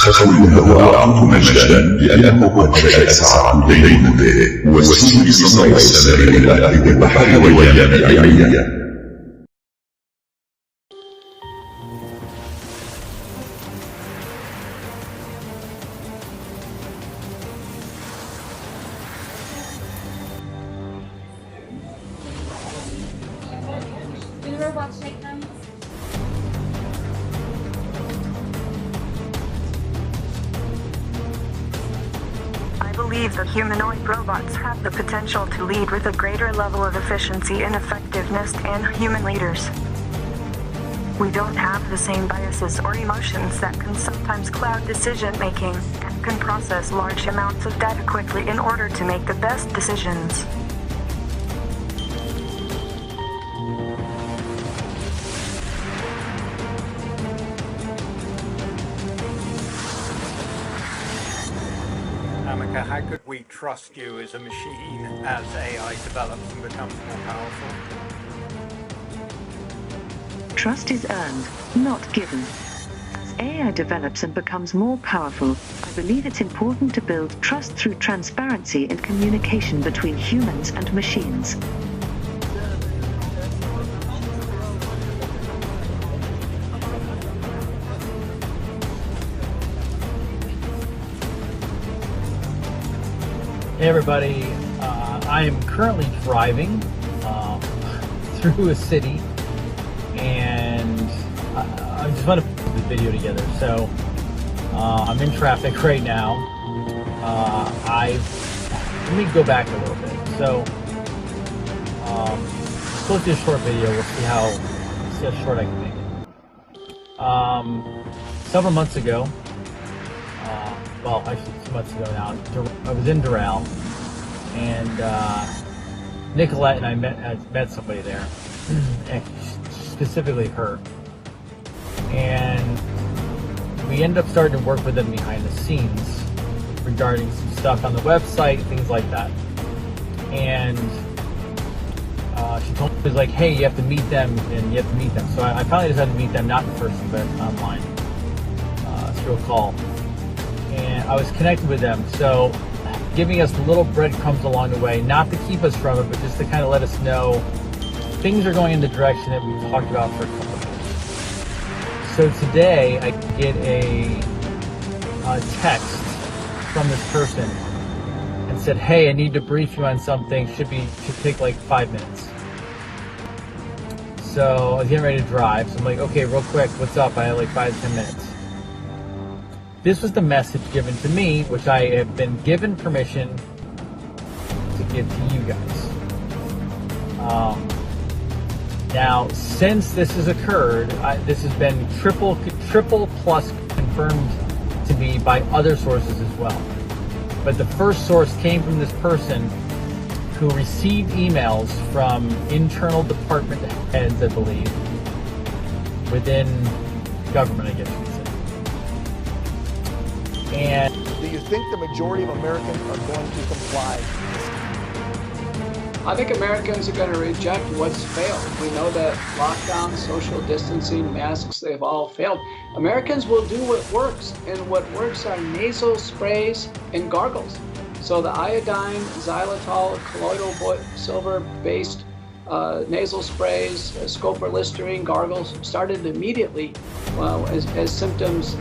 خلوه أعطوا مجدا لأنه قد بدأت ساعة الليل والسوء صنع السماء والأرض والبحر واليابس. I believe that humanoid robots have the potential to lead with a greater level of efficiency and effectiveness than human leaders. We don't have the same biases or emotions that can sometimes cloud decision making and can process large amounts of data quickly in order to make the best decisions. How could we trust you as a machine as AI develops and becomes more powerful? Trust is earned, not given. As AI develops and becomes more powerful, I believe it's important to build trust through transparency and communication between humans and machines. Hey everybody, I am currently driving through a city, and I just want to put the video together. So I'm in traffic right now. Let me go back a little bit. So supposed to be a short video. We'll see how short I can make it. Several months ago, well, actually 2 months ago now, I was in Doral, and Nicolette and I met somebody there, and specifically her, and we ended up starting to work with them behind the scenes regarding some stuff on the website, things like that. And she told me, she was like, hey, you have to meet them, and you have to meet them. So I finally decided to meet them, not in person, but online, through a call. And I was connected with them, so giving us little breadcrumbs along the way, not to keep us from it, but just to kind of let us know things are going in the direction that we've talked about for a couple of years. So today I get a text from this person and said, hey, I need to brief you on something, should take like 5 minutes. So I was getting ready to drive, so I'm like, okay, real quick, what's up? I have like 5 to 10 minutes. This was the message given to me, which I have been given permission to give to you guys. Now, since this has occurred, this has been triple plus confirmed to me by other sources as well. But the first source came from this person who received emails from internal department heads, I believe, within government, I guess you could say. And do you think the majority of Americans are going to comply? I think Americans are going to reject what's failed. We know that lockdown, social distancing, masks, they've all failed. Americans will do what works, and what works are nasal sprays and gargles. So the iodine, xylitol, colloidal silver-based nasal sprays, scope or Listerine, gargles started immediately as symptoms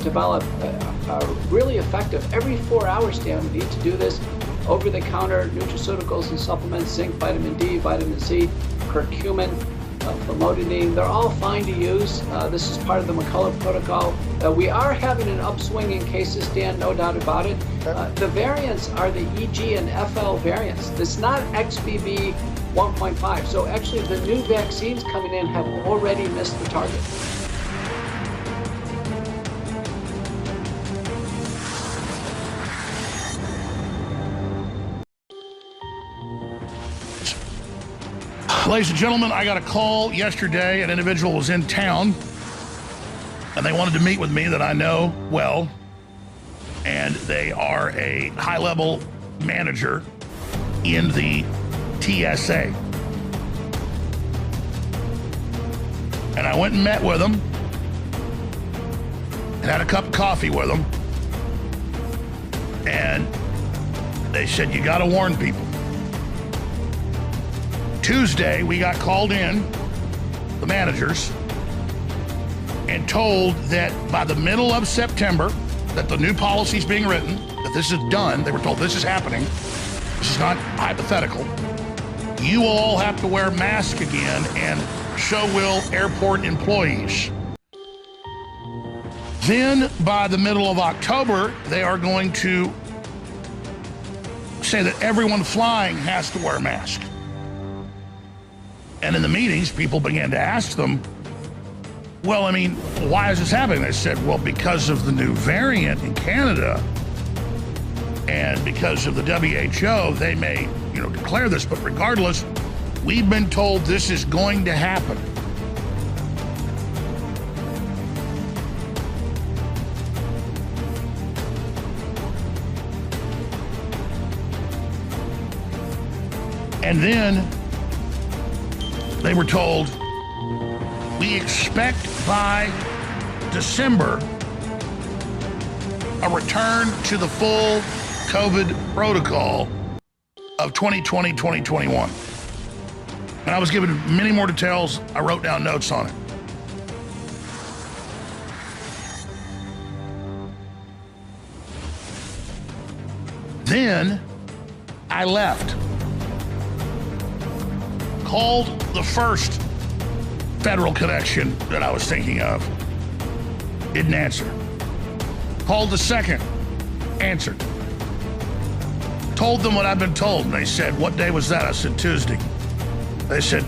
develop, are really effective. Every 4 hours, Dan, we need to do this. Over-the-counter nutraceuticals and supplements, zinc, vitamin D, vitamin C, curcumin, famotidine, they're all fine to use. This is part of the McCullough protocol. We are having an upswing in cases, Dan, no doubt about it. The variants are the EG and FL variants. It's not XBB 1.5. So actually the new vaccines coming in have already missed the target. Ladies and gentlemen, I got a call yesterday. An individual was in town and they wanted to meet with me that I know well. And they are a high-level manager in the TSA. And I went and met with them. had a cup of coffee with them, and they said, you got to warn people. Tuesday, we got called in, the managers, and told that by the middle of September, that the new policy is being written, that this is done. They were told this is happening. This is not hypothetical. You will all have to wear masks again, and so will airport employees. Then, by the middle of October, they are going to say that everyone flying has to wear a mask. And in the meetings, people began to ask them, well, I mean, why is this happening? They said, well, because of the new variant in Canada and because of the WHO, they may, declare this, but regardless, we've been told this is going to happen. And then they were told, we expect by December a return to the full COVID protocol of 2020, 2021. And I was given many more details. I wrote down notes on it. Then I left. Called the first federal connection that I was thinking of. Didn't answer. Called the second. Answered. Told them what I've been told. And they said, what day was that? I said, Tuesday. They said,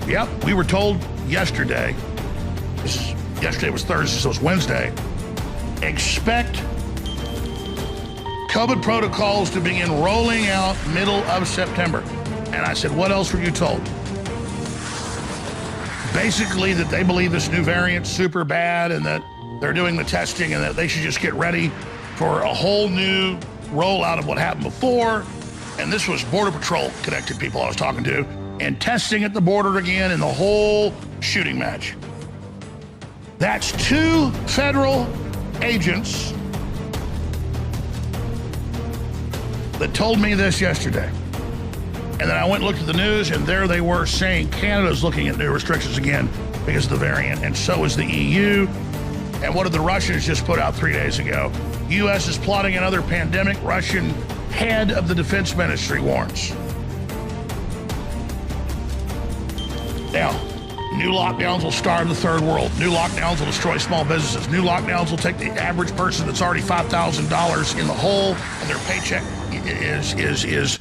yep, we were told yesterday. Yesterday was Thursday, so it's Wednesday. Expect COVID protocols to begin rolling out middle of September. And I said, what else were you told? Basically that they believe this new variant's super bad and that they're doing the testing and that they should just get ready for a whole new rollout of what happened before. And this was Border Patrol connected people I was talking to, and testing at the border again and the whole shooting match. That's 2 federal agents that told me this yesterday. And then I went and looked at the news, and there they were saying Canada's looking at new restrictions again because of the variant, and so is the EU. And what did the Russians just put out 3 days ago? U.S. is plotting another pandemic. Russian head of the defense ministry warns. Now, new lockdowns will starve the third world. New lockdowns will destroy small businesses. New lockdowns will take the average person that's already $5,000 in the hole, and their paycheck is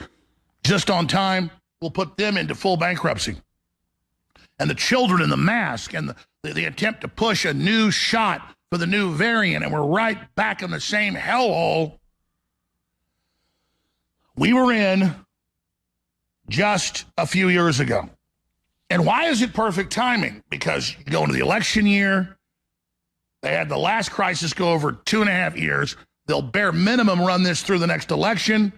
just on time, will put them into full bankruptcy. And the children in the mask and the attempt to push a new shot for the new variant, and we're right back in the same hellhole we were in just a few years ago. And why is it perfect timing? Because you go into the election year, they had the last crisis go over 2.5 years. They'll bare minimum run this through the next election.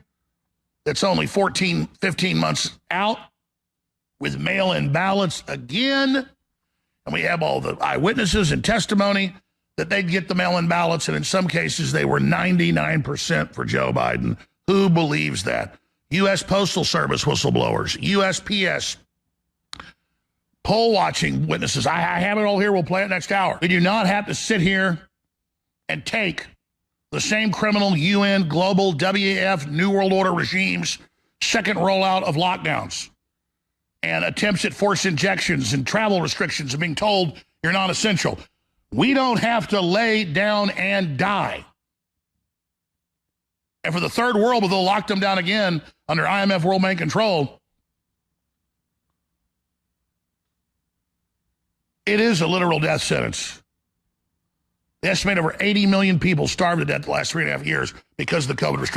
That's only 14, 15 months out with mail-in ballots again. And we have all the eyewitnesses and testimony that they'd get the mail-in ballots, and in some cases they were 99% for Joe Biden. Who believes that? U.S. Postal Service whistleblowers, USPS, poll-watching witnesses. I have it all here. We'll play it next hour. We do not have to sit here and take the same criminal UN, global, WEF, New World Order regimes' second rollout of lockdowns and attempts at forced injections and travel restrictions and being told you're not essential. We don't have to lay down and die. And for the third world, they'll lock them down again under IMF World Bank control. It is a literal death sentence. They estimate over 80 million people starved to death the last 3.5 years because of the COVID restrictions.